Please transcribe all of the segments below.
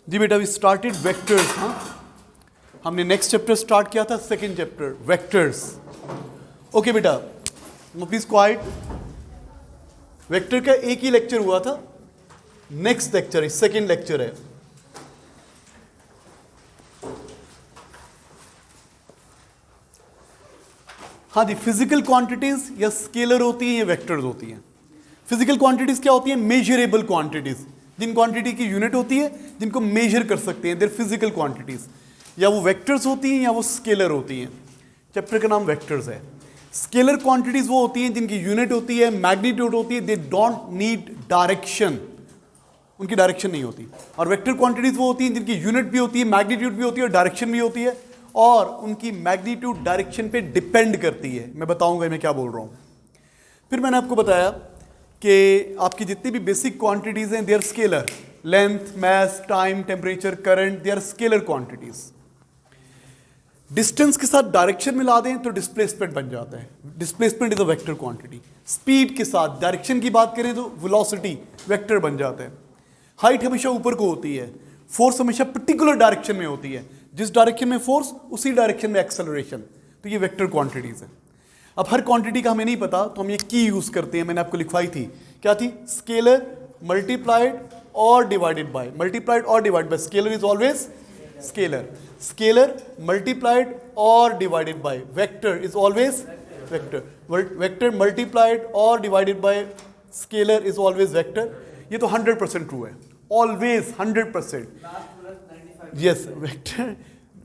जी बेटा we started vectors. हाँ, हमने नेक्स्ट चैप्टर स्टार्ट किया था, सेकंड चैप्टर वेक्टर्स। ओके बेटा, प्लीज क्वाइट। वेक्टर का एक ही लेक्चर हुआ था, नेक्स्ट लेक्चर है, सेकंड लेक्चर है। हाँ जी, फिजिकल क्वांटिटीज या स्केलर होती हैं या वेक्टर्स होती हैं। फिजिकल क्वांटिटीज क्या होती हैं? मेजरेबल क्वांटिटीज, जिन क्वांटिटी की यूनिट होती है, जिनको मेजर कर सकते हैं, देर फिजिकल क्वांटिटीज। या वो वेक्टर्स होती हैं या वो स्केलर होती हैं। चैप्टर का नाम वेक्टर्स है। स्केलर क्वांटिटीज वो होती हैं जिनकी यूनिट होती है, मैग्नीट्यूड होती है, दे डोंट नीड डायरेक्शन, उनकी डायरेक्शन नहीं होती। और वेक्टर क्वांटिटीज वो होती हैं जिनकी यूनिट भी होती है, मैग्नीट्यूड भी होती है और डायरेक्शन भी होती है, और उनकी मैग्नीट्यूड डायरेक्शन पे डिपेंड करती है। मैं बताऊंगा मैं क्या बोल रहा हूँ। फिर मैंने आपको बताया कि आपकी जितनी भी बेसिक क्वांटिटीज हैं, they are scalar. Length, mass, time, temperature, current, they are scalar quantities. Distance के साथ डायरेक्शन मिला दें तो डिस्प्लेसमेंट बन जाता है। Displacement is a vector quantity. Speed के साथ डायरेक्शन की बात करें तो वेलोसिटी वेक्टर बन जाता है। हाइट हमेशा ऊपर को होती है, फोर्स हमेशा पर्टिकुलर डायरेक्शन में होती है, जिस डायरेक्शन में फोर्स उसी डायरेक्शन में एक्सेलरेशन। तो ये वेक्टर क्वांटिटीज है। अब हर क्वांटिटी का हमें नहीं पता तो हम ये की यूज करते हैं। मैंने आपको लिखवाई थी, क्या थी? स्केलर मल्टीप्लाइड और डिवाइडेड बाय। मल्टीप्लाइड और divide by, scalar is always scalar. Scalar multiplied और divided by, vector is always vector. Vector multiplied और divided by scalar is always vector. ये तो 100% ट्रू है, always 100%। Yes, vector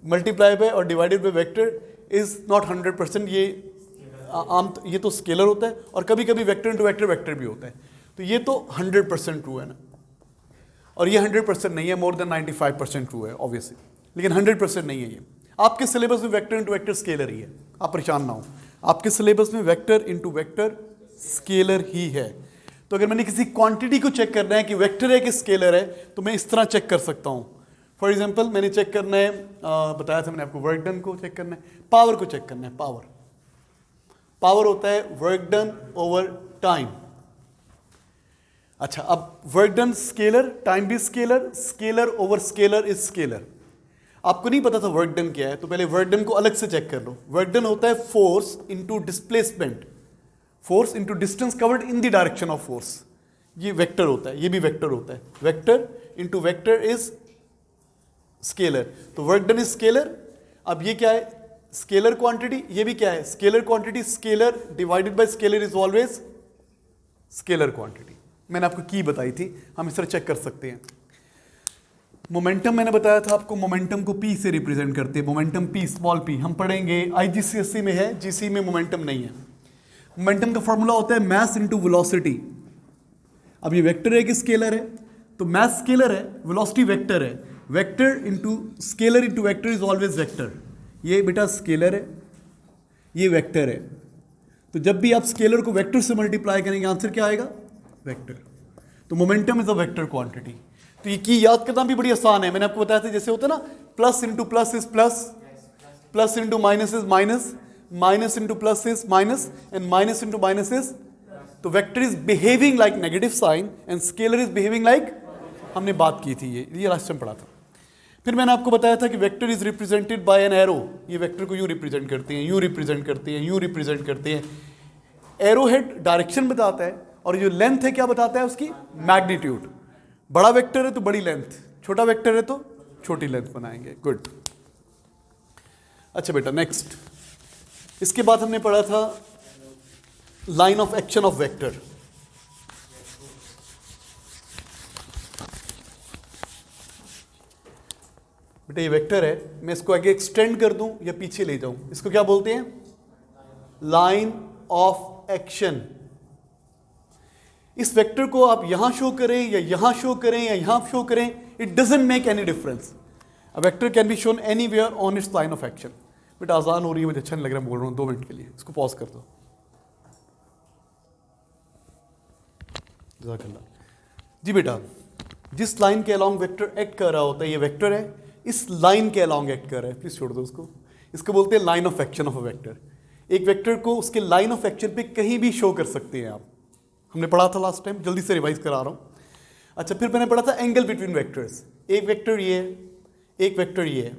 multiply by और divided by vector is not 100%। ये तो scalar होता है, और कभी कभी वेक्टर इंटू वेक्टर वेक्टर भी होता है। तो ये तो 100% ट्रू है ना, और ये 100% नहीं है, मोर देन 95% ट्रू है ऑब्वियसली, लेकिन 100% नहीं है ये। आपके सिलेबस में वेक्टर इंटू वेक्टर स्केलर ही है, आप परेशान ना हो। आपके सिलेबस में वेक्टर इंटू वेक्टर स्केलर ही है। तो अगर मैंने किसी क्वांटिटी को चेक करना है कि वेक्टर है कि स्केलर है, तो मैं इस तरह चेक कर सकता हूँ। फॉर एग्जाम्पल मैंने चेक करना है, बताया था मैंने आपको, वर्क डन को चेक करना है, पावर को चेक करना है। पावर होता है वर्क डन ओवर टाइम। अच्छा, अब वर्क डन स्केलर, टाइम भी scalar, scalar over scalar is scalar. आपको नहीं पता था वर्क डन क्या है, तो पहले वर्क डन को अलग से चेक कर लो। वर्क डन होता है force into displacement, force into distance covered in the direction of force. ये वेक्टर होता है, ये भी वेक्टर होता है। Vector into vector is scalar. तो वर्क डन इज स्केलर। अब ये क्या है? Scalar quantity. ये भी क्या है? Scalar quantity. Scalar divided by scalar is always scalar quantity. मैंने आपको की बताई थी, हम इस तरह चेक कर सकते हैं। मोमेंटम मैंने बताया था आपको, मोमेंटम को पी से रिप्रेजेंट करते हैं। मोमेंटम पी, स्मॉल पी, हम पढ़ेंगे। आईजीसीएसई में है, जीसी में मोमेंटम नहीं है। मोमेंटम का फॉर्मूला होता है मास इनटू वेलोसिटी। अब ये वेक्टर है कि स्केलर है? तो मास स्केलर है, वेलोसिटी वेक्टर है। Vector into scalar into vector is always vector. ये बेटा स्केलर है, ये वेक्टर है। तो जब भी आप स्केलर को वेक्टर से मल्टीप्लाई करेंगे, आंसर क्या आएगा? वेक्टर। तो momentum is a vector quantity. तो ये की याद करना भी बड़ी आसान है। मैंने आपको बताया था, जैसे होता है ना, plus into plus is plus, plus into minus is minus, minus into plus is minus, and minus into minus is. तो vector is behaving like negative sign and scalar is behaving like, हमने बात की थी, ये last time पढ़ा था। फिर मैंने आपको बताया था कि vector is represented by an arrow. ये वेक्टर को यूं रिप्रेजेंट करते हैं, यूं रिप्रेजेंट करते हैं, यूं रिप्रेजेंट करते हैं। एरो हेड डायरेक्शन बताता है, और जो लेंथ है क्या बताता है? उसकी मैग्नीट्यूड। बड़ा वेक्टर है तो बड़ी लेंथ, छोटा वेक्टर है तो छोटी लेंथ बनाएंगे। गुड। अच्छा बेटा, नेक्स्ट इसके बाद हमने पढ़ा था line of action of vector. बेटा ये वेक्टर है, मैं इसको आगे एक्सटेंड कर दूं या पीछे ले जाऊं, इसको क्या बोलते हैं? Line of action. इस वेक्टर को आप यहां शो करें या यहां शो करें या यहां शो करें, it doesn't make any difference. A vector can be shown anywhere on it's line of action. बेटा आसान हो रही है, मुझे अच्छा नहीं लग रहा, बोल रहा हूं 2 मिनट के लिए, इसको पॉज कर दो। जी बेटा, जिस लाइन के अलॉन्ग वेक्टर एक्ट कर रहा होता है, ये वेक्टर है, इस लाइन के अलॉन्ग एक्ट कर रहा है, प्लीज छोड़ दो उसको। इसको बोलते हैं line of action of a vector. एक वेक्टर को उसके लाइन ऑफ एक्शन पे कहीं भी शो कर सकते हैं आप। हमने पढ़ा था लास्ट टाइम, जल्दी से रिवाइज करा रहा हूं। अच्छा, फिर मैंने पढ़ा था एंगल बिटवीन वेक्टर्स। एक वेक्टर ये है, एक वेक्टर ये है।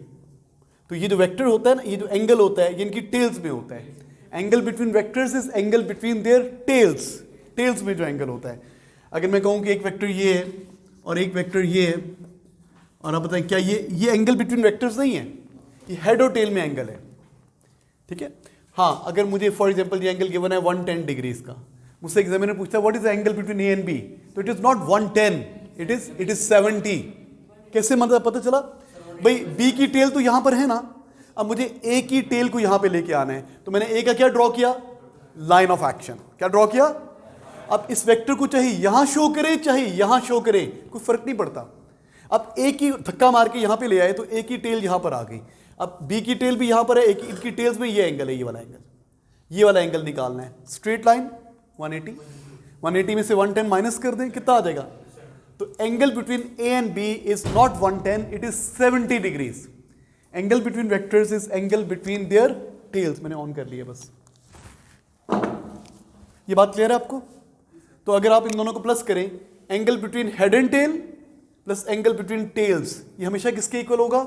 तो ये जो वेक्टर होता है ना, ये जो एंगल होता है, ये इनकी टेल्स में होता है। Angle between vectors is angle between their tails, tails में जो एंगल होता है। अगर मैं कहूँ कि एक वेक्टर ये है और एक वेक्टर ये है, और आप बताएं क्या ये एंगल बिटवीन वेक्टर्स नहीं है, ये हेड और टेल में एंगल है, ठीक है। हाँ, अगर मुझे फॉर एग्जांपल ये एंगल गिवन है 110 डिग्रीज का, मुझसे एग्जामिनर पूछता है what is the angle between A and B, तो it is not 110, it is 70। कैसे मतलब पता चला? भाई बी की टेल तो यहां पर है ना, अब मुझे ए की टेल को यहां पे लेके आना है, तो मैंने ए का क्या ड्रॉ किया? Line of action. क्या ड्रॉ किया? अब इस वेक्टर को चाहे यहां शो करे चाहे यहां शो करे, कोई फर्क नहीं पड़ता। अब ए की धक्का मार के यहां पे ले आए तो ए की टेल यहां पर आ गई, अब बी की टेल भी यहां पर है, ए की इनकी टेल्स में ये एंगल है, ये वाला एंगल निकालना है। स्ट्रेट लाइन 180, 180 में से 110 माइनस कर दें, कितना आ जाएगा? तो angle between A and B is not 110, it is 70 degrees. Angle between vectors is angle between their tails. मैंने ऑन कर लिया बस। ये बात क्लियर है आपको? तो अगर आप इन दोनों को प्लस करें, angle between head and tail plus angle between tails, ये हमेशा किसके इक्वल होगा?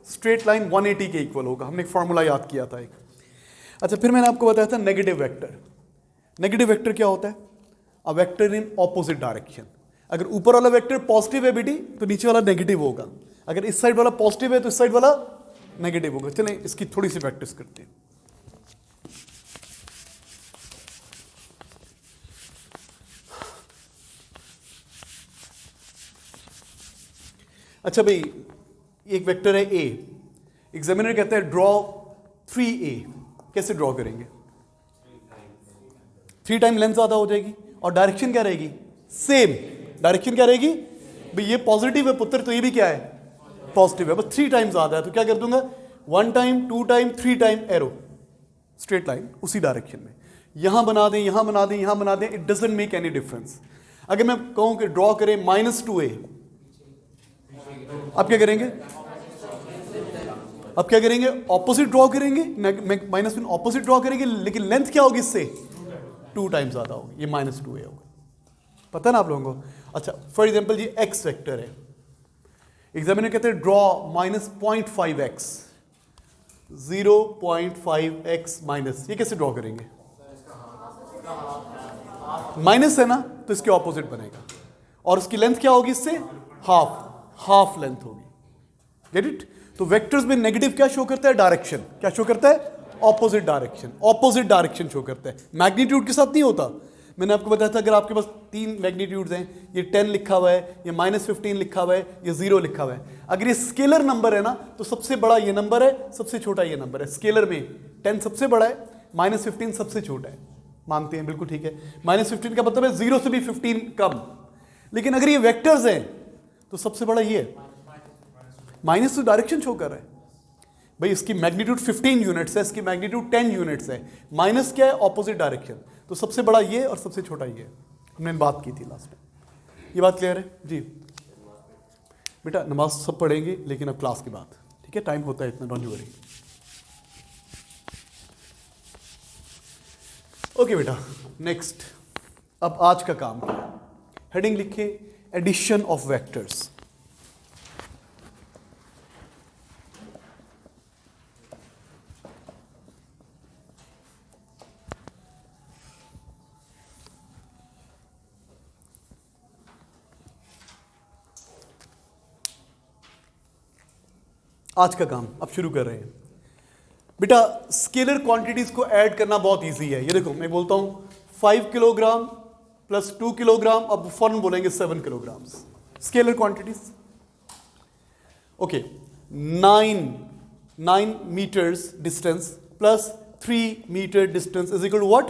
स्ट्रेट लाइन 180 के इक्वल होगा। हमने एक फॉर्मूला याद किया था एक। अच्छा, फिर मैंने आपको बताया था नेगेटिव वेक्टर। नेगेटिव वेक्टर क्या होता है? A vector in opposite direction. अगर ऊपर वाला वेक्टर पॉजिटिव है बेटी, तो नीचे वाला नेगेटिव होगा। अगर इस साइड वाला पॉजिटिव है तो इस साइड वाला नेगेटिव होगा। चलें इसकी थोड़ी सी प्रैक्टिस करते हैं। अच्छा भाई, एक वेक्टर है ए, एग्जामिनर कहता है ड्रॉ 3a। कैसे ड्रॉ करेंगे? 3 टाइम लेंथ ज्यादा हो जाएगी और डायरेक्शन क्या रहेगी? सेम। डायरेक्शन क्या रहेगी? भाई ये पॉजिटिव है पुत्र, तो ये भी क्या है? पॉजिटिव है, बस 3 टाइम ज्यादा है, तो क्या कर दूंगा? 1 time, 2 time, 3 time arrow, straight line उसी डायरेक्शन में। यहां बना दें, यहां बना दें, यहां बना दें, it doesn't make any difference. अगर मैं कहूं कि ड्रॉ करें -2a, आप क्या करेंगे? अब क्या करेंगे? ऑपोजिट ड्रॉ करेंगे, माइनस में ऑपोजिट ड्रॉ करेंगे, लेकिन लेंथ क्या होगी इससे? 2 टाइम्स ज्यादा होगी, ये -2a होगा। पता ना आप लोगों को? अच्छा, फॉर एग्जांपल ये x वेक्टर है, एग्जामिनर कहते हैं ड्रॉ -0.5x, 0.5x माइनस, ये कैसे ड्रॉ करेंगे? माइनस है ना, तो इसके ऑपोजिट बनेगा, और उसकी लेंथ क्या होगी इससे? हाफ लेंथ होगी। Get it? तो वेक्टर्स में नेगेटिव क्या शो करता है? डायरेक्शन। क्या शो करता है? Opposite direction. Opposite direction show करता है, मैग्नीट्यूड के साथ नहीं होता। मैंने आपको बताया था अगर आपके पास 3 मैग्नीट्यूड्स हैं, ये 10 लिखा हुआ है, ये -15 लिखा हुआ है, ये 0 लिखा हुआ है, अगर ये स्केलर नंबर है ना, तो सबसे बड़ा ये नंबर है, सबसे छोटा ये नंबर है। स्केलर में 10 सबसे बड़ा है, -15 सबसे छोटा है। मानते हैं? बिल्कुल ठीक है। -15 का मतलब है 0 से भी 15 कम। लेकिन अगर ये वेक्टर्स हैं तो सबसे बड़ा ये है, माइनस तो डायरेक्शन शो कर रहा है। भाई इसकी मैग्नीट्यूड 15 यूनिट्स है, इसकी मैग्नीट्यूड 10 यूनिट्स है। माइनस क्या है? Opposite direction. तो सबसे बड़ा ये और सबसे छोटा ये। हमने बात की थी लास्ट टाइम। ये बात क्लियर है जी? बेटा नमाज सब पढ़ेंगे, लेकिन अब क्लास के बाद, ठीक है? टाइम होता है इतना, डोंट वरी। ओके बेटा, नेक्स्ट। अब आज का काम क्या है? हेडिंग लिखे, एडिशन ऑफ वेक्टर्स। आज का काम अब शुरू कर रहे हैं बेटा। स्केलर क्वांटिटीज को ऐड करना बहुत इजी है। ये देखो, मैं बोलता हूं 5 किलोग्राम प्लस 2 किलोग्राम, अब फौरन बोलेंगे 7 kilogram. Scalar quantities, okay. 9 metres distance plus 3 metre distance is equal to what?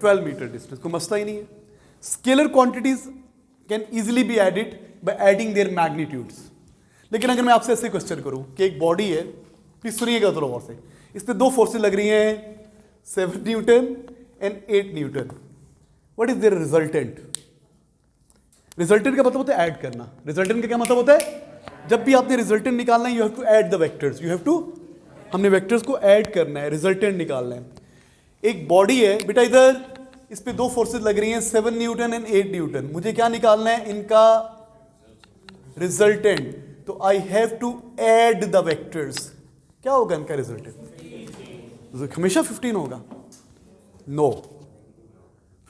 12 metre distance. कोई मसला ही नहीं है। Scalar quantities can easily be added by adding their magnitudes. लेकिन अगर मैं आपसे ऐसे क्वेश्चन करूं कि एक बॉडी है, प्लीज सुनिएगा थोड़ा और से, इस पे 2 फोर्सेस लग रही हैं, 7 newton and 8 newton. What is their resultant? Resultant का मतलब होता है ऐड करना। रिजल्टेंट का क्या मतलब होता है? जब भी आपने रिजल्टेंट निकालना है, you have to add the vectors. You have to, हमने वेक्टर्स को ऐड करना है, रिजल्टेंट निकालना है। एक बॉडी है बेटा, इधर इस पे 2 फोर्सेस लग रही हैं, 7 न्यूटन एंड 8 न्यूटन। मुझे क्या निकालना है? इनका resultant. I have to add the vectors, क्या होगा इनका रिजल्टेंट? हमेशा 15 होगा? नो,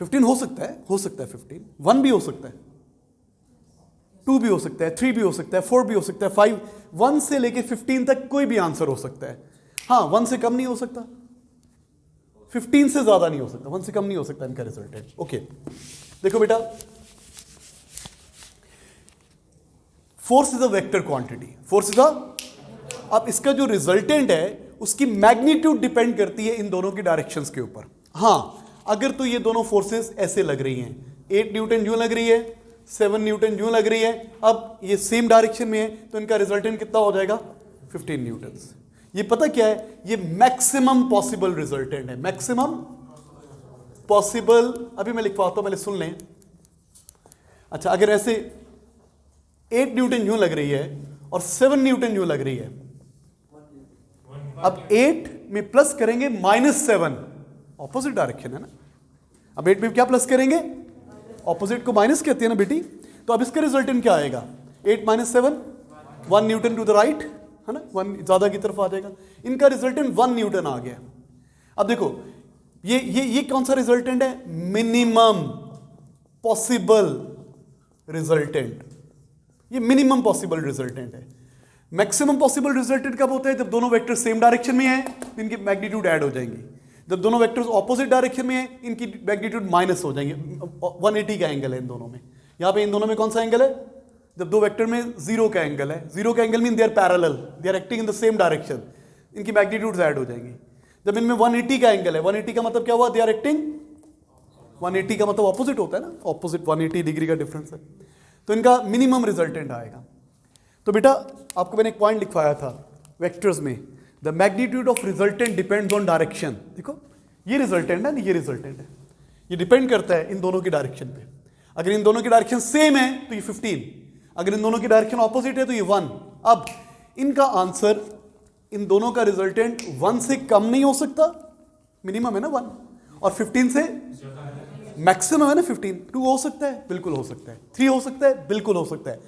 15 हो सकता है, 15, 1 भी हो सकता है, 2 भी हो सकता है, 3 भी हो सकता है, 4 भी हो सकता है, 5, 1 से लेके 15 तक कोई भी आंसर हो सकता है। हाँ, 1 से कम नहीं हो सकता, 15 से ज्यादा नहीं हो सकता, 1 से कम नहीं हो सकता इनका रिजल्टेंट। ओके, देखो बेटा, force is a vector quantity, force is a, अब इसका जो रिजल्टेंट है उसकी मैग्नीट्यूड डिपेंड करती है इन दोनों की डायरेक्शंस के ऊपर। हाँ, अगर तो ये दोनों फोर्सेस ऐसे लग रही हैं, 8 न्यूटन यूं लग रही है, 7 न्यूटन यूं लग रही है, अब ये सेम डायरेक्शन में है, तो इनका रिजल्टेंट कितना हो जाएगा? 15 न्यूटन। ये पता क्या है? ये मैक्सिमम पॉसिबल रिजल्टेंट है, मैक्सिमम पॉसिबल। अभी मैं लिखवाता हूं, पहले सुन लें। अच्छा, अगर ऐसे 8 न्यूटन यूं लग रही है और 7 न्यूटन यूं लग रही है, अब 8 में प्लस करेंगे -7, ऑपोजिट डायरेक्शन है ना। अब 8 में क्या प्लस करेंगे? ऑपोजिट को माइनस कहते हैं ना बेटी। तो अब इसका रिजल्टेंट क्या आएगा? 8 - 7, 1 न्यूटन टू द राइट, है ना, 1 ज्यादा की तरफ आ जाएगा। इनका रिजल्टेंट 1 न्यूटन आ गया। अब देखो, ये कौन सा रिजल्टेंट है? Minimum possible resultant. ये मिनिमम पॉसिबल रिजल्टेंट है। मैक्सिमम पॉसिबल रिजल्टेंट कब होता है? जब दोनों वेक्टर सेम डायरेक्शन में हैं, इनकी मैग्नीट्यूड ऐड हो जाएंगी। जब दोनों वेक्टर्स ऑपोजिट डायरेक्शन में हैं, इनकी मैग्नीट्यूड माइनस हो जाएंगे। 180 का एंगल है इन दोनों में। यहां पे इन दोनों में कौन सा एंगल है? जब दो वेक्टर में 0 का एंगल है, 0 का angle mean they are parallel, they are acting in the same direction, इनकी मैग्नीट्यूड्स ऐड हो जाएंगी। जब इनमें 180 का एंगल है, 180 का मतलब क्या हुआ? दे आर एक्टिंग, 180 का मतलब ऑपोजिट होता है ना, ऑपोजिट 180 डिग्री का डिफरेंस है, तो इनका मिनिमम रिजल्टेंट आएगा। तो बेटा, आपको मैंने एक पॉइंट लिखवाया था वेक्टर्स में, the magnitude of resultant depends on direction. देखो, ये रिजल्टेंट है, ये रिजल्टेंट है, ये डिपेंड करता है इन दोनों की डायरेक्शन पे। अगर इन दोनों की डायरेक्शन सेम है तो ये 15, अगर इन दोनों की डायरेक्शन ऑपोजिट है तो ये 1। अब इनका आंसर, इन दोनों का रिजल्टेंट 1 से कम नहीं हो सकता, मिनिमम है ना 1, और 15 से मैक्सिमम है ना 15। 2 हो सकता है, बिल्कुल हो सकता है, 3 हो सकता है, बिल्कुल हो सकता है,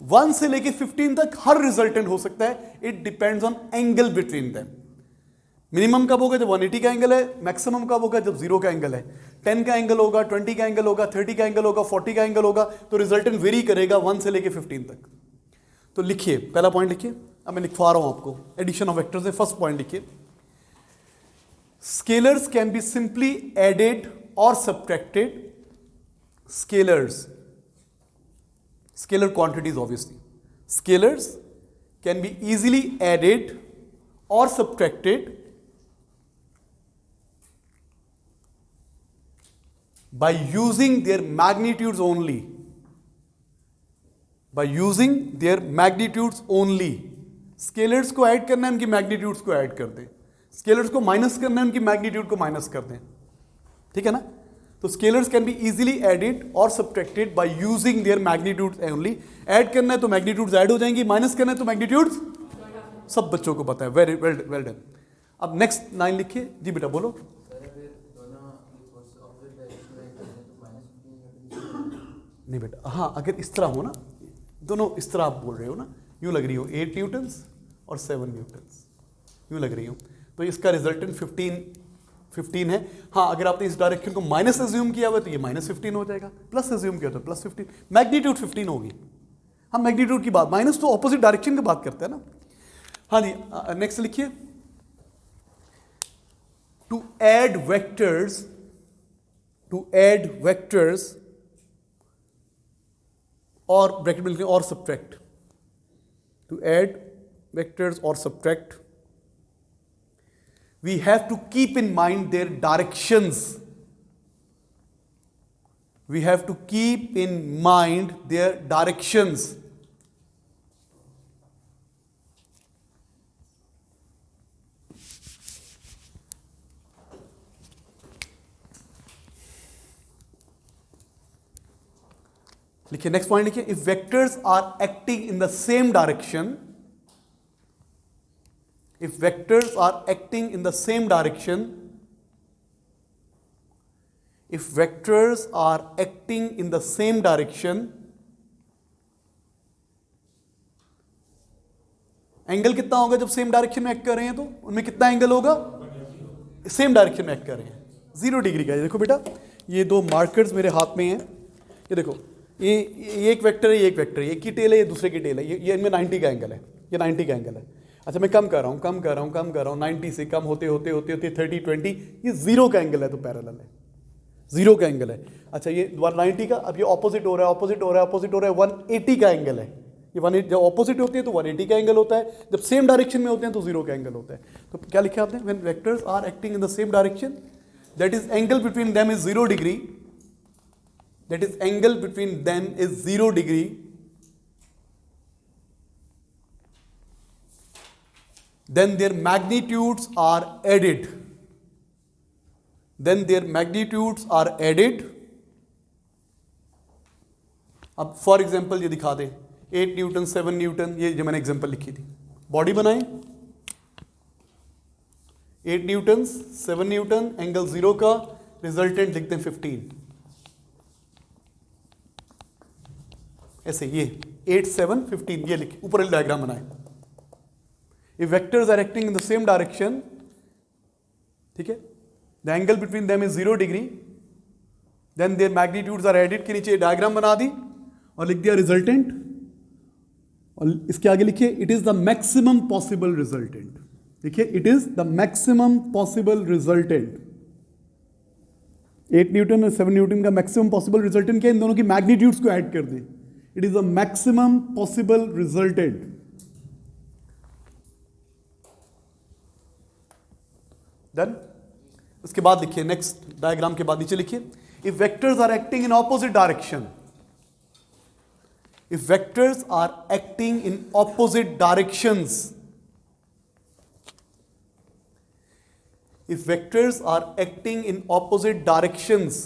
1 से लेके 15 तक हर रिजल्टेंट हो सकता है। It depends on angle between them. Minimum कब होगा? जब 180 का एंगल है। मैक्सिमम कब होगा? जब 0 का एंगल है। 10 का एंगल होगा, 20 का एंगल होगा, 30 का एंगल होगा, 40 का एंगल होगा, तो रिजल्टेंट वेरी करेगा 1 से लेके 15 तक। तो लिखिए, पहला पॉइंट लिखिए। अब मैं लिखवा रहा हूं आपको, एडिशन ऑफ वेक्टर्स है। फर्स्ट पॉइंट लिखिए, scalars can be simply added और subtracted. Scalars, scalar quantities obviously, scalars can be easily added or subtracted by using their magnitudes only, by using their magnitudes only। scalars को add करना है, उनकी magnitudes को add कर दें। scalars को minus करना है, उनकी magnitude को माइनस कर दें, ठीक है ना। तो scalars can be easily added और subtracted by using their magnitudes only. Add करना है तो मैग्नीट्यूड्स ऐड हो जाएंगी, माइनस करना है तो मैग्नीट्यूड्स, सब बच्चों को पता है। Very well done. अब नेक्स्ट 9 लिखिए। जी बेटा बोलो। नहीं बेटा, हाँ, अगर इस तरह हो ना, दोनों इस तरह आप बोल रहे हो ना, यूं लग रही हो 8 न्यूटन्स और 7 न्यूटन्स, यूं लग रही हो, तो इसका रिजल्टेंट 15 है। हाँ, अगर आपने इस डायरेक्शन को माइनस एज्यूम किया हुआ तो ये -15 हो जाएगा, प्लस एज्यूम किया तो +15, मैग्नीट्यूड 15 होगी। हम मैग्नीट्यूड की बात, माइनस तो ऑपोजिट डायरेक्शन की बात करते हैं ना। हाँ जी, नेक्स्ट लिखिए। टू ऐड वेक्टर्स और ब्रैकेट में लिखिए और सब्ट्रैक्ट, टू ऐड वेक्टर्स और subtract, we have to keep in mind their directions. We have to keep in mind their directions. लिखिए, नेक्स्ट पॉइंट लिखिए। If vectors are acting in the same direction, if vectors are acting in the same direction, if vectors are acting in the same direction, angle कितना होगा जब same direction में act कर रहे हैं, तो उनमें कितना एंगल होगा, सेम डायरेक्शन में एक्ट कर रहे हैं, 0 डिग्री का। ये देखो बेटा, ये दो मार्कर्स मेरे हाथ में हैं, ये देखो, ये एक वेक्टर है, ये एक वेक्टर है, एक की टेल है, ये दूसरे की टेल है, ये इनमें 90 का एंगल है, ये 90 का एंगल है। अच्छा मैं कम कर रहा हूँ, कम कर रहा हूँ, कम कर रहा हूँ, 90 से कम होते होते होते होते 30 20, ये 0 का एंगल है, तो पैरेलल है, 0 का एंगल है। अच्छा ये 190 का, अब ये ऑपोजिट हो रहा है, ऑपोजिट हो रहा है, ऑपोजिट हो रहा है, 180 का एंगल है। ये 180 जब ऑपोजिट होती है तो 180 का एंगल होता है, जब सेम डायरेक्शन में होते हैं तो 0 का एंगल होता है। तो क्या लिखा आपने, when vectors are acting in the same direction, that is angle between them is 0 degree, that is angle between them is 0 degree, then their magnitudes are added, then their magnitudes are added। अब for example ये दिखा दें, 8 newton 7 Newton, ये जो मैंने example लिखी थी, body बनाएं, 8 न्यूटन 7 न्यूटन, एंगल 0 का, रिजल्टेंट लिखते हैं 15, ऐसे ये 8 7 15, ये लिखे, ऊपर डायग्राम बनाए। If vectors are acting in the same direction, ठीक है, the angle between them is 0 degree, then their magnitudes are added, के नीचे डायग्राम बना दी और लिख दिया रिजल्टेंट, और इसके आगे लिखिए it is the maximum possible resultant, देखिए it is the maximum possible resultant. 8 newton और 7 न्यूटन का मैक्सिमम पॉसिबल रिजल्टेंट क्या है, इन दोनों की मैग्नीट्यूड्स को ऐड कर दें, it is the maximum possible resultant. Done. उसके बाद लिखिए, नेक्स्ट डायग्राम के बाद नीचे लिखिए, if vectors are acting in opposite direction, if vectors are acting in opposite directions, if vectors are acting in opposite directions,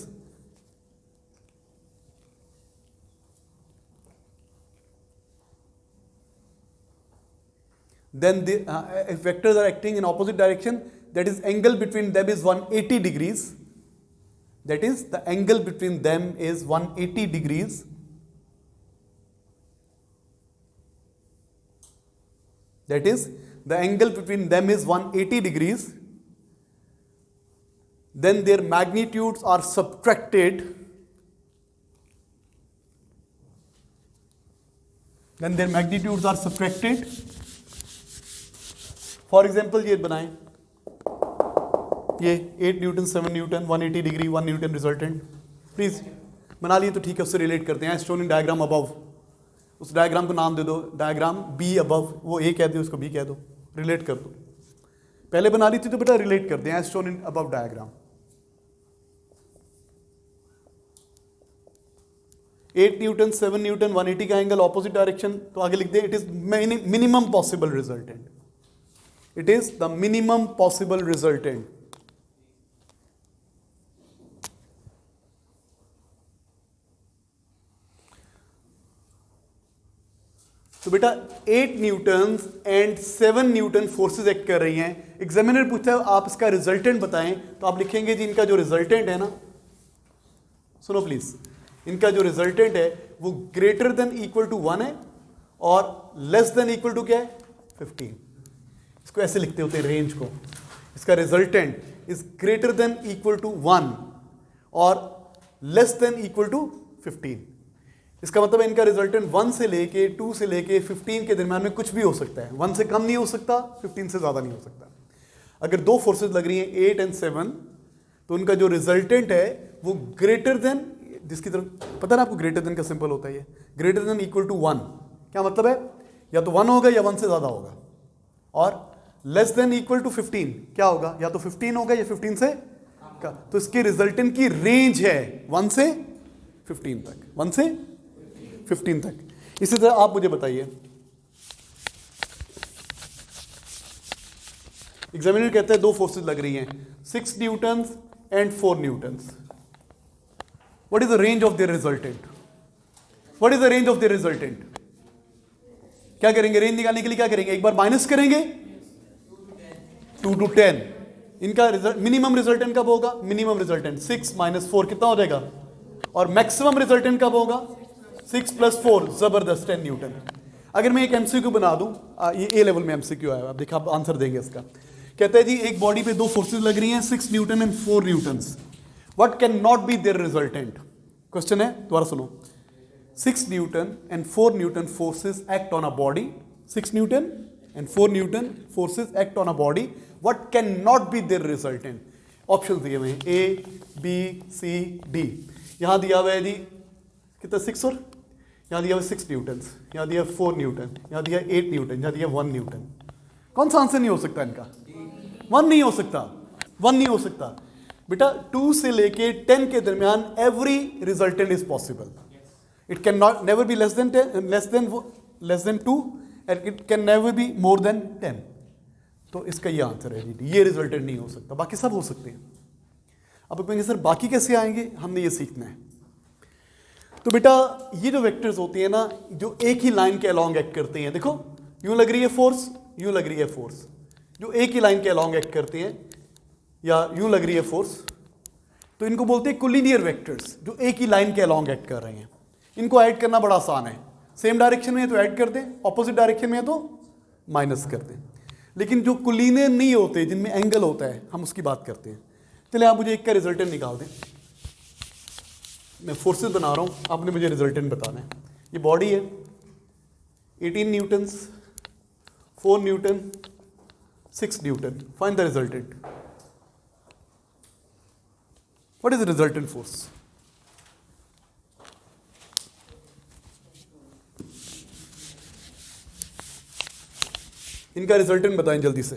then if vectors are acting in opposite direction, that is angle between them is 180 degrees, that is the angle between them is 180 degrees, that is the angle between them is 180 degrees, then their magnitudes are subtracted, then their magnitudes are subtracted। For example ये बनाएं, ये 8 newton 7 newton 180 degree 1 Newton resultant, please बना लिए तो ठीक है, उससे relate करते हैं। शोन इन डायग्राम अबव, उस डायग्राम को नाम दे दो, डायग्राम बी अबव, वो ए कह दो, उसको बी कह दो, रिलेट कर दो। पहले बना ली थी तो बेटा रिलेट करते हैं, shown in above diagram. 8 newton 7 newton 180 का एंगल ऑपोजिट डायरेक्शन, तो आगे लिख दे it is minimum possible resultant, it is the minimum possible resultant. तो बेटा 8 newton and 7 newton forces act कर रही हैं। एग्जामिनर पूछता है आप इसका रिजल्टेंट बताएं, तो आप लिखेंगे जी इनका जो रिजल्टेंट है ना, सुनो प्लीज, इनका जो रिजल्टेंट है वो ग्रेटर देन इक्वल टू 1 है और लेस देन इक्वल टू क्या है 15। इसको ऐसे लिखते होते हैं रेंज को, इसका resultant is greater than equal to 1 और लेस देन इक्वल टू 15। इसका मतलब है इनका रिजल्टेंट 1 से लेके 2 से लेके 15 के दरम्यान में कुछ भी हो सकता है, 1 से कम नहीं हो सकता, 15 से ज़्यादा नहीं हो सकता। अगर दो फोर्सेज लग रही हैं 8 एंड 7, तो उनका जो रिजल्टेंट है वो ग्रेटर देन, जिसकी तरफ पता है ना आपको ग्रेटर देन का सिंपल होता है ये, ग्रेटर देन इक्वल टू 1। क्या मतलब है, या तो 1 होगा या 1 से ज़्यादा होगा, और लेस देन इक्वल टू 15 क्या होगा, या तो 15 होगा या 15 से का। तो इसके रिजल्टेंट की रेंज है 1 से 15 तक, 1 से 15 तक। इसी तरह आप मुझे बताइए, एग्जामिनर कहता है दो फोर्सेस लग रही हैं 6 newton and 4 Newton, what is the range of their resultant, what is the range of their resultant. क्या करेंगे, रेंज निकालने के लिए क्या करेंगे, एक बार माइनस करेंगे 2 to 10। इनका मिनिमम रिजल्टेंट कब होगा, मिनिमम रिजल्टेंट 6 - 4 कितना हो जाएगा, और मैक्सिमम रिजल्टेंट कब होगा 6 + 4 जबरदस्त 10 न्यूटन। अगर मैं एक एमसीक्यू बना दूं, ये ए लेवल में एमसीक्यू आया, आप देखा, आप आंसर देंगे इसका। कहता है जी एक बॉडी पे 2 फोर्सेस लग रही हैं, 6 newton and 4 newtons, what can not be their resultant. Question है, दोबारा सुनो। 6 newton and 4 newton forces act on a body, 6 newton and 4 newton forces act on a body, what can not be their resultant. Option दिए हुए हैं ए, B, सी, D. यहां दिया हुआ है जी कितना 6, और यहाँ दिया हुआ 6 न्यूटन, यहाँ दिया 4 न्यूटन, यहाँ दिया 8 न्यूटन, यहाँ दिया 1 न्यूटन। कौन सा आंसर नहीं हो सकता इनका? 1 नहीं हो सकता, 1 नहीं हो सकता बेटा। 2 से लेके 10 के दरमियान every resultant is possible. It can not never be less than 2 and it can never be more than 10। तो इसका ये आंसर है जी, ये रिजल्टेंट नहीं हो सकता, बाकी सब हो सकते हैं। अब कहेंगे सर बाकी कैसे आएंगे, हमने ये सीखना है। तो बेटा ये जो वेक्टर्स होती हैं ना, जो एक ही लाइन के अलोंग एक्ट करते हैं, देखो यूं लग रही है फोर्स, यूं लग रही है फोर्स, जो एक ही लाइन के अलोंग एक्ट करते हैं, या यूं लग रही है फोर्स, तो इनको बोलते हैं कोलिनियर वेक्टर्स, जो एक ही लाइन के अलोंग एक्ट कर रहे हैं। इनको ऐड करना बड़ा आसान है, सेम डायरेक्शन में है तो ऐड कर दें, ऑपोजिट डायरेक्शन में है तो माइनस कर दें। लेकिन जो कोलिनियर नहीं होते, जिनमें एंगल होता है, हम उसकी बात करते हैं। चलिए आप मुझे एक का रिजल्टेंट निकाल दें। मैं फोर्सेस बना रहा हूं, आपने मुझे रिजल्टेंट बताना है। ये बॉडी है, 18 Newton's, 4 Newton, 6 Newton, find the resultant. What is the resultant force? इनका रिजल्टेंट बताएं जल्दी से।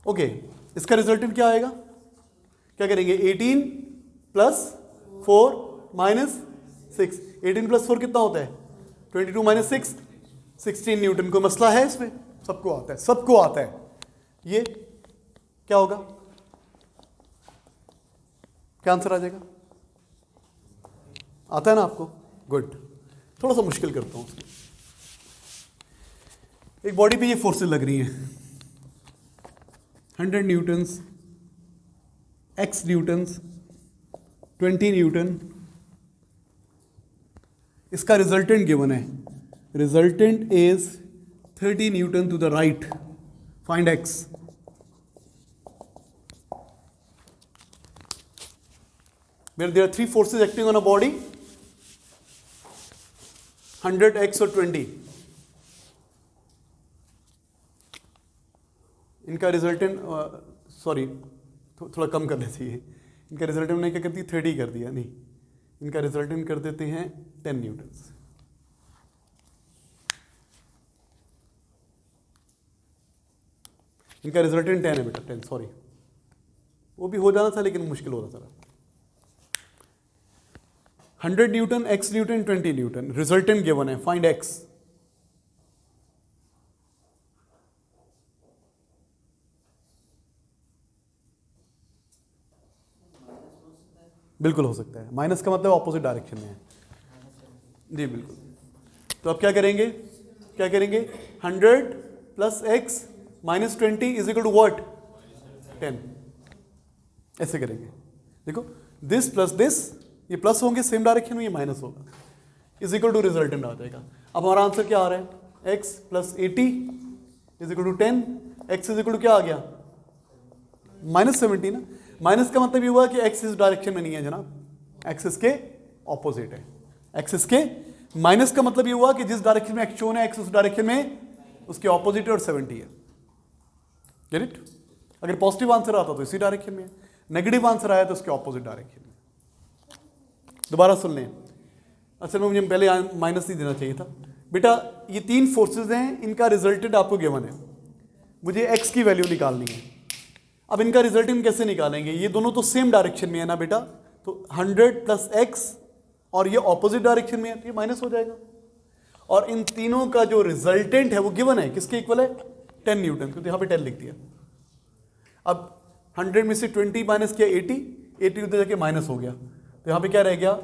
ओके, इसका रिजल्टेंट क्या आएगा? क्या करेंगे? 18 प्लस 4 माइनस 6। 18 प्लस 4 कितना होता है? 22 माइनस 6, 16 न्यूटन। कोई मसला है इसमें? सबको आता है, सबको आता है। ये क्या होगा? क्या आंसर आ जाएगा? आता है ना आपको? गुड। थोड़ा सा मुश्किल करता हूं। एक बॉडी पे ये फोर्सेस लग रही हैं, 100 न्यूटन्स, x न्यूटन्स, 20 न्यूटन। इसका रिजल्टेंट गिवन है, resultant is 30 newton to the right, find x। Where there are 3 forces acting on a body, 100, x और 20। इनका रिजल्टेंट सॉरी थोड़ा कम करना चाहिए। इनका रिजल्टेंट ने क्या कर दी? 30 कर दिया। नहीं, इनका रिजल्टेंट कर देते हैं 10 न्यूटन्स। इनका रिजल्टेंट 10 है बेटा, 10, सॉरी वो भी हो जाना था लेकिन मुश्किल हो रहा था। 100 Newton, x Newton, 20 Newton, resultant given है, फाइंड x। बिल्कुल हो सकता है, माइनस का मतलब ऑपोजिट डायरेक्शन में है जी, बिल्कुल। तो अब क्या करेंगे? क्या करेंगे? 100 plus x minus 20 is equal to what? 10। ऐसे करेंगे, देखो दिस प्लस दिस, ये प्लस होंगे सेम डायरेक्शन में, ये माइनस होगा, इज इक्वल टू रिजल्टेंट आ जाएगा। अब हमारा आंसर क्या आ रहा है? x plus 80 is equal to 10। x is equal to क्या आ गया? माइनस 70 ना। माइनस का मतलब ये हुआ कि x इस डायरेक्शन में नहीं है जनाब, x इसके ऑपोजिट है। x इसके, माइनस का मतलब ये हुआ कि जिस डायरेक्शन में x शोन है, x उस डायरेक्शन में उसके ऑपोजिट है और 70 है। Get it? अगर पॉजिटिव आंसर आता तो इसी डायरेक्शन में, नेगेटिव आंसर आया तो उसके ऑपोजिट डायरेक्शन में। दोबारा सुन लें, असल में मुझे पहले माइनस नहीं देना चाहिए था बेटा। ये 3 फोर्सेस हैं, इनका रिजल्टेंट आपको गिवन है, मुझे x की वैल्यू निकालनी है। अब इनका रिजल्टेंट कैसे निकालेंगे? ये दोनों तो सेम डायरेक्शन में है ना बेटा, तो 100 प्लस x और ये ऑपोजिट डायरेक्शन में है तो ये माइनस हो जाएगा। और इन तीनों का जो रिजल्टेंट है वो गिवन है, किसके इक्वल है? 10 न्यूटन, तो यहाँ पे 10 लिख दिया। अब 100 में से 20 माइनस किया 80 उधर जाके माइनस हो गया, तो यहाँ पे क्या रह गया?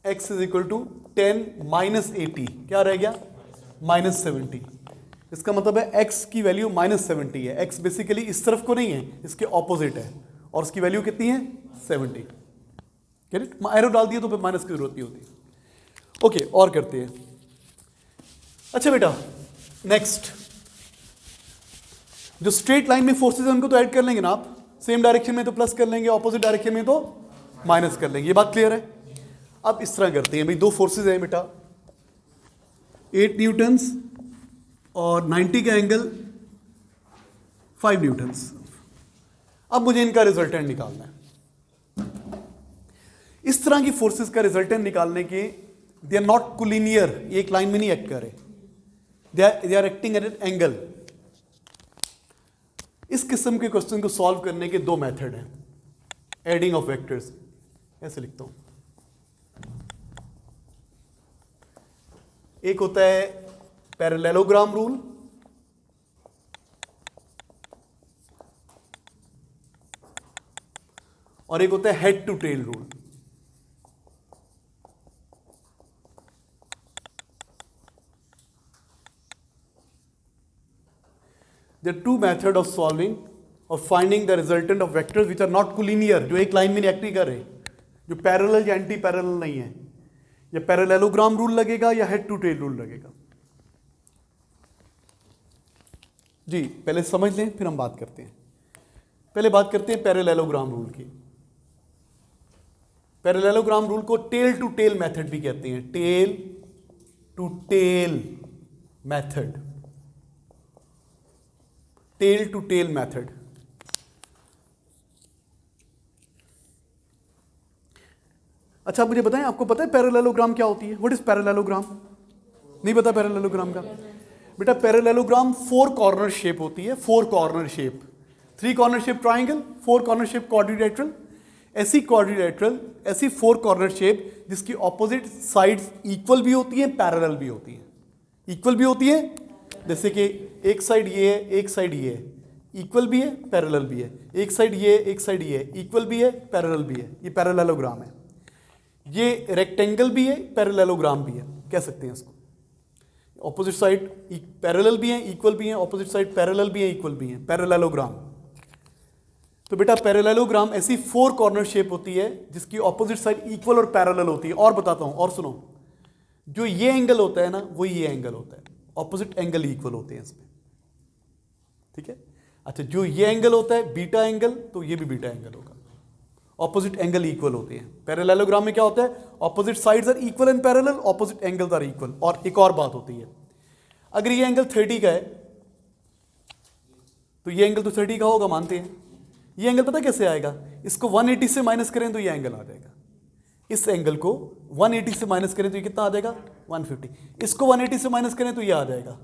x is equal to 10 minus 80, क्या रह गया? माइनस 70। इसका मतलब है x की वैल्यू -70 है। x बेसिकली इस तरफ को नहीं है, इसके ऑपोजिट है, और उसकी वैल्यू कितनी है 70। करेक्ट, एरो डाल दिया तो फिर माइनस की जरूरत नहीं होती। ओके, और करते हैं। अच्छा बेटा, नेक्स्ट जो स्ट्रेट लाइन में फोर्सेस है उनको तो ऐड कर लेंगे ना आप, सेम डायरेक्शन में तो प्लस कर लेंगे, ऑपोजिट डायरेक्शन में तो माइनस कर लेंगे, ये बात क्लियर है। अब इस तरह करते हैं भाई, दो फोर्सेस हैं बेटा, 8 न्यूटन्स और 90 का एंगल 5 न्यूटन्स। अब मुझे इनका रिजल्टेंट निकालना है। इस तरह की फोर्सेस का रिजल्टेंट निकालने के, दे आर नॉट कोलिनियर, ये एक लाइन में नहीं एक्ट कर रहे, they are acting at an angle. इस किस्म के क्वेश्चन को सॉल्व करने के दो मेथड हैं, एडिंग ऑफ वेक्टर्स, ऐसे लिखता हूं। एक होता है पैरेललोग्राम रूल, और एक होता है head to tail rule. There are two methods of solving or finding the resultant of vectors which are not collinear, जो एक लाइन में नहीं एक्ट नहीं कर रहे, जो पैरेलल या एंटी पैरेलल नहीं है। या पैरेललोग्राम रूल लगेगा या हेड टू टेल रूल लगेगा। जी पहले समझ लें, फिर हम बात करते हैं। पहले बात करते हैं पैरेललोग्राम रूल की। पैरेललोग्राम रूल को टेल टू टेल मेथड भी कहते हैं, tail to tail method, tail to tail method. अच्छा मुझे बताएं, आपको पता है पैरेललोग्राम क्या होती है? What is parallelogram? नहीं पता पैरेललोग्राम का? बेटा पैरेललोग्राम 4 कॉर्नर शेप होती है, 4 corner shape, 3 corner shape triangle, 4 corner shape quadrilateral. ऐसी क्वाड्रिलेटरल, ऐसी 4 कॉर्नर शेप जिसकी ऑपोजिट साइड्स इक्वल भी होती है, पैरेलल भी होती है। इक्वल भी होती है, जैसे कि एक साइड ये है, एक साइड ये है, इक्वल भी है, पैरेलल भी है। एक साइड ये, एक साइड ये है, इक्वल भी है, पैरेलल भी है। ये पैरेललोग्राम है। ये रेक्टेंगल भी है, पैरेललोग्राम भी है, कह सकते हैं इसको। ऑपोजिट साइड पैरेलल भी है, इक्वल भी है, ऑपोजिट साइड पैरेलल भी है, इक्वल भी है, पैरेललोग्राम। तो बेटा पैरेललोग्राम ऐसी 4 कॉर्नर शेप होती है जिसकी ऑपोजिट साइड इक्वल और पैरेलल होती है। और बताता हूं, और सुनो, जो ये एंगल होता है ना, वो ये एंगल होता है, ऑपोजिट एंगल इक्वल होते हैं इसमें, ठीक है। अच्छा, जो ये एंगल होता है बीटा एंगल, तो ये भी बीटा एंगल होगा, ऑपोजिट एंगल इक्वल होते हैं। पैरेललोग्राम में क्या होता है? Opposite sides are equal and parallel, opposite angles are equal. और एक और बात होती है, अगर ये एंगल 30 का है तो ये एंगल तो 30 का होगा, मानते हैं। ये एंगल पता कैसे आएगा? इसको 180 से माइनस करें तो ये एंगल आ जाएगा। इस एंगल को 180 से माइनस करें तो ये कितना आ जाएगा? 150। इसको 180 से माइनस करें तो ये आ जाएगा,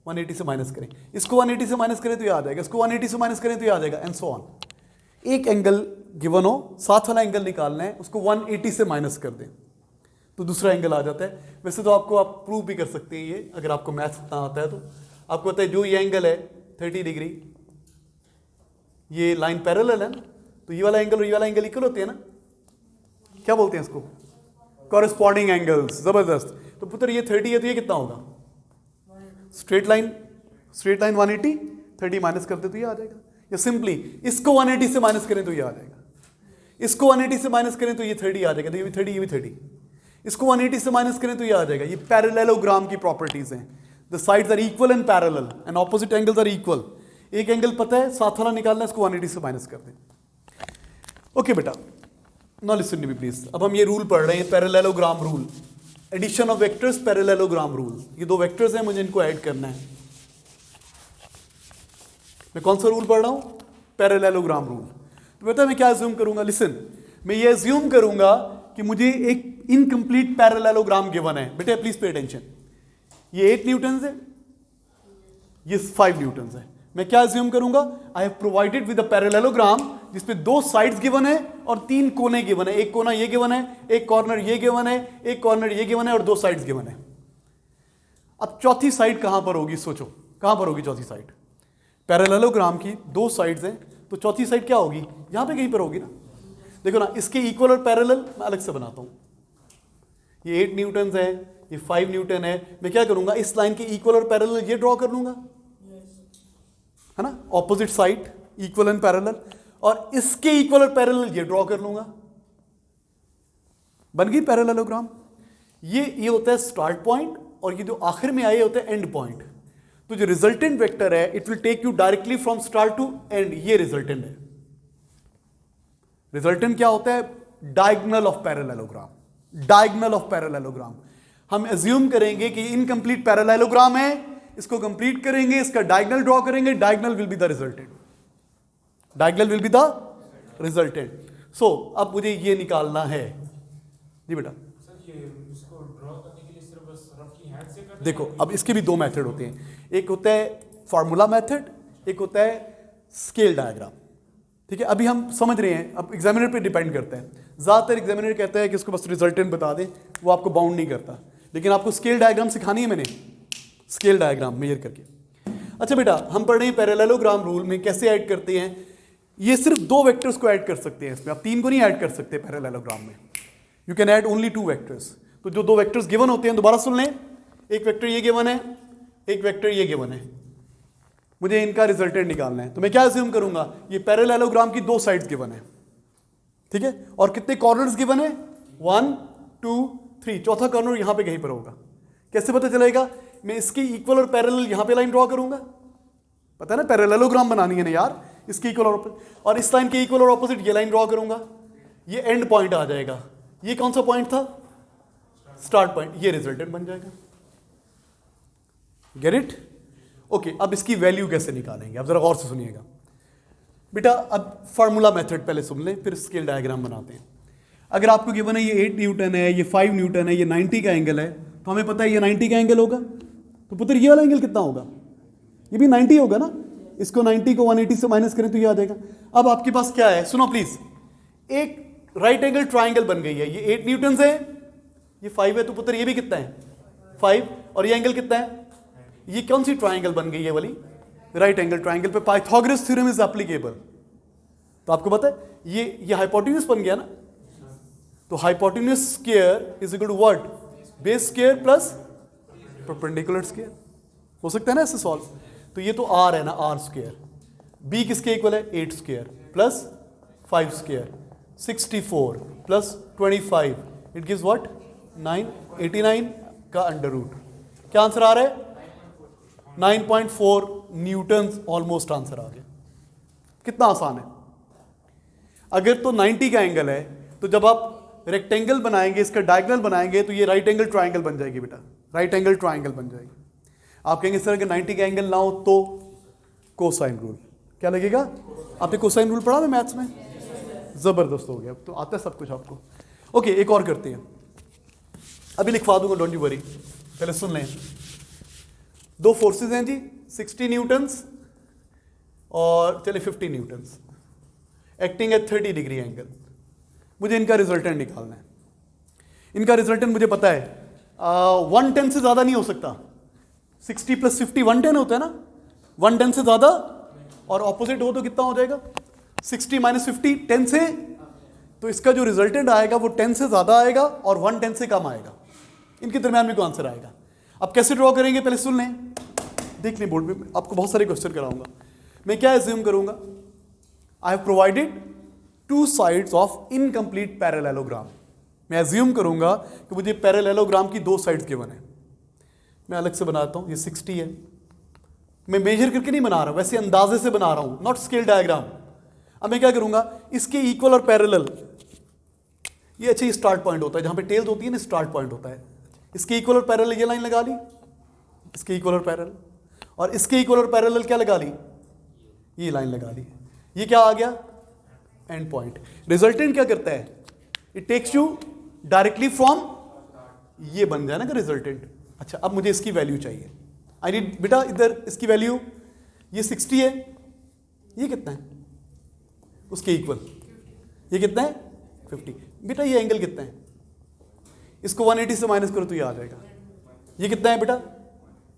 180 से माइनस करें, इसको 180 से माइनस करें तो ये आ जाएगा, इसको 180 से माइनस करें तो ये आ जाएगा, एंड सो ऑन। एक एंगल गिवन हो, साथ वाला एंगल निकालना है, उसको 180 से माइनस कर दें तो दूसरा एंगल आ जाता है। वैसे तो आपको आप प्रूव भी कर सकते हैं ये, अगर आपको मैथ्स इतना आता है तो। आपको पता है जो ये एंगल है 30 डिग्री, ये लाइन पैरेलल है ना, तो ये वाला एंगल और ये वाला एंगल इक्वल होते हैं ना, क्या बोलते हैं इसको? Corresponding angles. जबरदस्त। तो पुत्र ये 30 है तो ये कितना होगा? स्ट्रेट लाइन 180, 30 माइनस करते तो ये आ जाएगा। या सिंपली इसको 180 से माइनस करें तो ये आ जाएगा, इसको 180 से माइनस करें तो ये 30 आ जाएगा, तो ये भी 30, ये भी 30। इसको 180 से माइनस करें तो ये आ जाएगा। ये पैरेललोग्राम की प्रॉपर्टीज हैं। The sides are equal and parallel and opposite angles are equal. एक एंगल पता है, साथ वाला निकालना है, इसको 180 से माइनस कर दें। ओके बेटा, now listen to me please. अब हम ये रूल पढ़ रहे हैं, parallelogram rule, addition of vectors, parallelogram rule. ये दो वेक्टर्स हैं, मुझे इनको ऐड करना है। मैं कौन सा रूल पढ़ रहा हूं? Parallelogram rule. तो बेटा मैं क्या अज्यूम करूंगा? लिसन, मैं ये अज्यूम करूंगा कि मुझे एक इनकम्प्लीट पैरेललोग्राम गिवन है। बेटा प्लीज पे अटेंशन। ये 8 न्यूटन्स है, ये 5 न्यूटन्स है। मैं क्या अज्यूम करूंगा? I have provided with a parallelogram जिसपे 2 साइड्स गिवन है और 3 कोने गिवन है। एक कोना ये गिवन है, एक कॉर्नर ये गिवन है, एक कॉर्नर ये गिवन है और 2 साइड्स गिवन है। अब चौथी साइड कहां पर होगी? सोचो कहां पर होगी चौथी साइड? पैरेललोग्राम की 2 साइड्स हैं, तो चौथी साइड क्या होगी? यहां पे कहीं पर होगी ना। देखो ना, इसके इक्वल और पैरेलल मैं अलग से बनाता हूं। ये 8 न्यूटन है, ये 5 न्यूटन है। मैं क्या करूंगा? इस लाइन के इक्वल और पैरेलल ये ड्रॉ कर लूंगा, है ना, opposite side equal and parallel, और इसके इक्वल और पैरेलल ये ड्रॉ कर लूंगा, बन गई पैरेललोग्राम। ये होता है स्टार्ट पॉइंट, और ये जो आखिर में आए होता है एंड पॉइंट। तो जो रिजल्टेंट वेक्टर है it will take you directly from start to end, ये रिजल्टेंट है। रिजल्टेंट क्या होता है? Diagonal of parallelogram, diagonal of parallelogram. हम एज्यूम करेंगे कि इनकम्प्लीट पैरेललोग्राम है, इसको कंप्लीट करेंगे, इसका डायगोनल ड्रॉ करेंगे, diagonal will be the resultant, diagonal will be the resultant. So अब मुझे ये निकालना है जी बेटा। देखो अब इसके भी दो मेथड होते हैं, एक होता है फार्मूला मेथड, एक होता है स्केल डायग्राम। ठीक है, अभी हम समझ रहे हैं, अब एग्जामिनर पे डिपेंड करता है। ज़्यादातर एग्जामिनर कहता है कि उसको बस रिजल्टेंट बता दे, वो आपको बाउंड नहीं करता, लेकिन आपको स्केल डायग्राम सिखानी है मैंने, स्केल डायग्राम मेजर करके। अच्छा बेटा, हम पढ़ रहे हैं पैरेललोग्राम रूल में कैसे ऐड करते हैं। ये सिर्फ दो वेक्टर्स को ऐड कर सकते हैं इसमें, आप तीन को नहीं ऐड कर सकते पैरेललोग्राम में। You can add only two vectors. तो जो दो वेक्टर्स गिवन होते हैं दोबारा सुन लें, एक वेक्टर ये गिवन है, एक वेक्टर ये गिवन है, मुझे इनका रिजल्टेंट निकालना है। तो मैं क्या अज्यूम करूंगा, ये पैरेललोग्राम की दो साइड्स गिवन है, ठीक है, और कितने कॉर्नर्स गिवन है, 1 2 3, चौथा कॉर्नर यहां पे कहीं पर होगा। कैसे पता चलेगा? मैं इसकी इक्वल और पैरेलल यहां पे लाइन ड्रॉ करूंगा, पता है ना, पैरेललोग्राम बनानी है ना यार, इसकी इक्वल और इस लाइन के इक्वल और ऑपोजिट ये लाइन ड्रॉ करूंगा, ये एंड पॉइंट आ जाएगा। ये कौन सा पॉइंट था? स्टार्ट पॉइंट, ये रिजल्टेंट बन जाएगा। Get it? ओके, अब इसकी वैल्यू कैसे निकालेंगे, अब जरा गौर से सुनिएगा बेटा। अब फार्मूला मेथड पहले सुन लें, फिर स्केल डायग्राम बनाते हैं। अगर आपको गिवन है ये 8 न्यूटन है, ये 5 न्यूटन है, ये 90 का एंगल है, तो हमें पता है ये 90 का एंगल होगा, तो पुत्र ये वाला एंगल कितना होगा? ये भी 90 होगा ना। इसको 90 को 180 से माइनस करें तो ये आ जाएगा। अब आपके पास क्या है, सुनो प्लीज, एक राइट एंगल ट्राइंगल बन गई है, ये 8 न्यूटन है, ये 5 है, तो पुत्र ये भी कितना है? 5, और ये एंगल कितना है? ये कौन सी ट्राइंगल बन गई है वाली? राइट एंगल ट्राइंगल पे पाइथागोरस थ्योरम इज एप्लीकेबल। तो आपको पता है ये हाइपोटेन्यूज बन गया ना, तो hypotenuse square is equal to what? Base square plus perpendicular square. हो सकता है ना ऐसे सॉल्व। तो ये तो आर है ना, आर स्क्वायर। बी किसके इक्वल है? 8 square plus 5 square, 64 plus 25, it gives what? 9, 89 का अंडर रूट। क्या आंसर आ रहा है? 9.4 न्यूटन ऑलमोस्ट आंसर आ गया। कितना आसान है। अगर तो 90 का एंगल है, तो जब आप रेक्टेंगल बनाएंगे, इसका डायगोनल बनाएंगे, तो ये राइट एंगल ट्राइंगल बन जाएगी बेटा, राइट एंगल ट्राइंगल बन जाएगी। आप कहेंगे सर अगर 90 का एंगल ना हो तो कोसाइन रूल। क्या लगेगा? आपने कोसाइन रूल पढ़ा है मैथ्स में? जबरदस्त हो गया, तो आता है सब कुछ आपको। ओके, एक और करते हैं, अभी लिखवा दूंगा, डोंट यू वरी। पहले सुन लें, दो फोर्सेस हैं जी, 60 न्यूटन्स और चले 50 Newton's, acting at 30 degree angle. मुझे इनका रिजल्टेंट निकालना है। इनका रिजल्टेंट मुझे पता है 110 से ज़्यादा नहीं हो सकता। 60 + 50 110 होता है ना, 110 से ज़्यादा, और ऑपोजिट हो तो कितना हो जाएगा? 60 - 50 10 से, तो इसका जो रिजल्टेंट आएगा वो 10 से ज़्यादा आएगा और 110 से कम आएगा। इनके दरमियान में कौन आंसर आएगा? अब कैसे ड्रॉ करेंगे पहले सुन लें, देख लें बोर्ड में, आपको बहुत सारे क्वेश्चन कराऊंगा। मैं क्या एज्यूम करूंगा, I have provided 2 sides of incomplete parallelogram. मैं एज्यूम करूंगा कि मुझे पैरेललोग्राम की 2 साइड्स गिवन है। मैं अलग से बनाता हूं, ये 60 है, मैं मेजर करके नहीं बना रहा, वैसे अंदाजे से बना रहा हूं, नॉट स्केल डायग्राम। अब मैं क्या करूंगा, इसके इक्वल और पैरेलल, ये अच्छा ये स्टार्ट पॉइंट होता है, जहां पे टेल्स होती है ना, स्टार्ट पॉइंट होता है। इसके इक्वल और पैरेलल ये लाइन लगा ली, इसके इक्वल और पैरेलल, और इसके इक्वल और पैरेलल क्या लगा ली? ये लाइन लगा ली। ये क्या आ गया? And point. रिजल्टेंट क्या करता है? It takes you directly from, ये बन जाए ना का रिजल्टेंट। अच्छा, अब मुझे इसकी वैल्यू चाहिए। आई नीड बेटा इधर इसकी वैल्यू, ये 60 है, ये कितना है? उसके इक्वल, ये कितना है? 50। बेटा ये एंगल कितना है? इसको 180 से माइनस करो तो ये आ जाएगा। ये कितना है बेटा?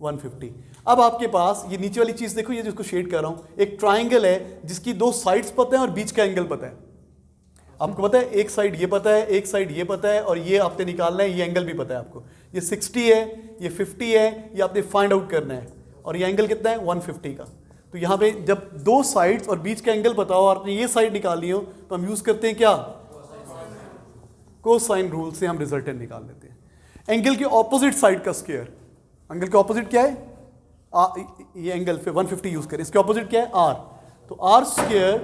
150। अब आपके पास ये नीचे वाली चीज देखो, ये जिसको शेड कर रहा हूं, एक ट्राइंगल है जिसकी 2 साइड्स पता है और बीच का एंगल पता है। आपको पता है एक साइड ये पता है, एक साइड ये पता है, और ये आपने निकालना है, ये एंगल भी पता है आपको। ये 60 है, ये 50 है, ये आपने फाइंड आउट करना है, और ये एंगल कितना है? 150 का। तो यहाँ पे जब दो साइड्स और बीच का एंगल बताओ और आपने ये साइड निकालनी हो तो हम यूज करते हैं क्या, कोसाइन रूल से हम रिजल्टेंट निकाल लेते हैं। एंगल के ऑपोजिट साइड का स्क्वायर, एंगल के ऑपोजिट क्या है, ये एंगल पे 150 यूज करें, इसके ऑपोजिट क्या है आर, तो आर स्क्वायर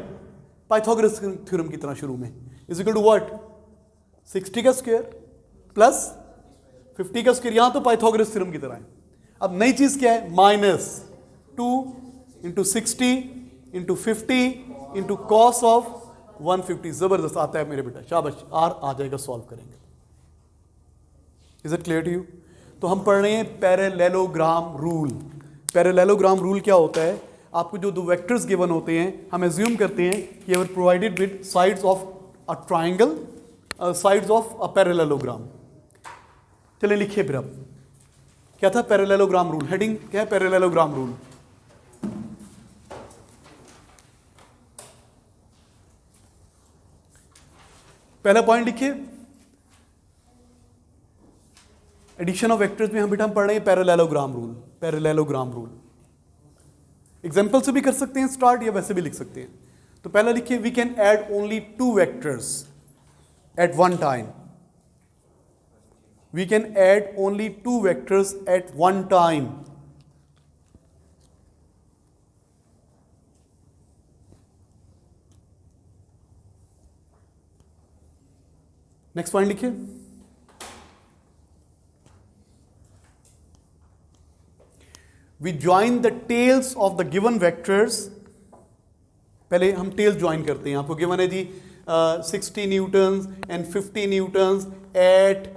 पाइथागोरस थ्योरम की तरह शुरू में इज इक्वल टू व्हाट, 60 का स्क्वायर प्लस 50 का स्क्वायर, यहां तो पाइथागोरस थ्योरम की तरह है। अब नई चीज क्या है, -2 into 60 into 50 into cos of 150, जबरदस्त आता है मेरे बेटा, शाबाश, आर आ जाएगा, सॉल्व करेंगे। Is it clear to you? तो हम पढ़ रहे हैं पैरेललोग्राम रूल। पैरेललोग्राम रूल क्या होता है, आपको जो दो वेक्टर्स गिवन होते हैं, हम एज्यूम करते हैं कि are provided with sides of a triangle, sides of a parallelogram. चलिए लिखिए फिर, अब क्या था पैरेललोग्राम रूल, हेडिंग क्या है, पैरेललोग्राम रूल। पहला पॉइंट लिखिए, एडिशन ऑफ वेक्टर्स में हम बेटा हम पढ़ रहे हैं parallelogram rule. Parallelogram rule example से भी कर सकते हैं स्टार्ट, या वैसे भी लिख सकते हैं। तो पहला लिखिए, we can add only 2 vectors at one time. We can add only 2 vectors at one time. Next point लिखिए, we join the tails of the given vectors। पहले हम टेल्स ज्वाइन करते हैं, आपको गिवन है जी 60 newtons and 50 newtons at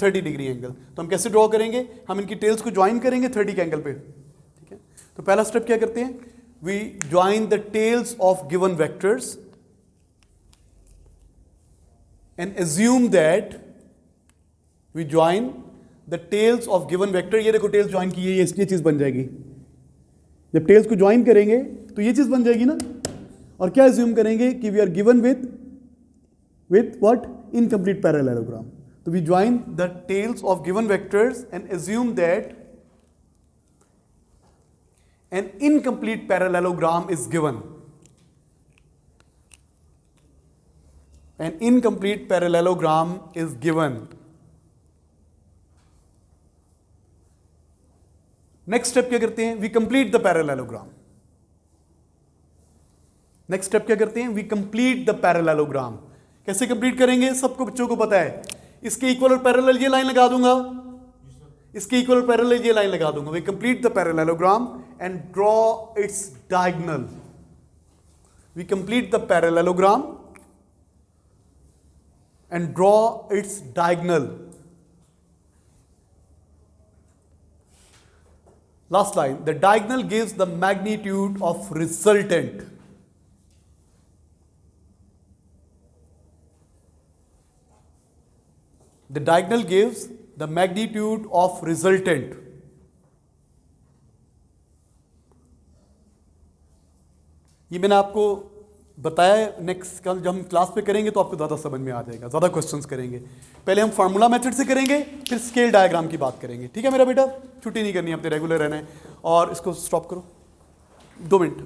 30 degree angle. तो हम कैसे ड्रॉ करेंगे, हम इनकी टेल्स को ज्वाइन करेंगे 30 के एंगल पे, ठीक है। तो पहला स्टेप क्या करते हैं, we join the tails of given vectors and assume that we join the tails of given vector. ये देखो टेल्स ज्वाइन की है, ये चीज बन जाएगी। जब टेल्स को ज्वाइन करेंगे तो ये चीज बन जाएगी ना। और क्या एज्यूम करेंगे कि we are given with what, incomplete parallelogram. तो we join the tails of given vectors and assume that an incomplete parallelogram is given. An incomplete parallelogram is given. Next step क्या करते हैं, we complete the parallelogram. Next step क्या करते हैं, we complete the parallelogram. कैसे complete करेंगे, सबको बच्चों को पता है। इसके इक्वल और पैरेलल ये लाइन लगा दूंगा, इसके इक्वल और पैरेलल ये लाइन लगा दूंगा। We complete the parallelogram and draw its diagonal. We complete the parallelogram and draw its diagonal. Last line, the diagonal gives the magnitude of resultant. The diagonal gives the magnitude of resultant. ये मैंने आपको बताया, next कल जब हम class पे करेंगे तो आपको ज़्यादा समझ में आ जाएगा, ज़्यादा क्वेश्चंस करेंगे। पहले हम फार्मूला मेथड से करेंगे, फिर स्केल डायग्राम की बात करेंगे, ठीक है मेरा बेटा। छुट्टी नहीं करनी है, अपने रेगुलर रहना है। और इसको स्टॉप करो, 2 मिनट।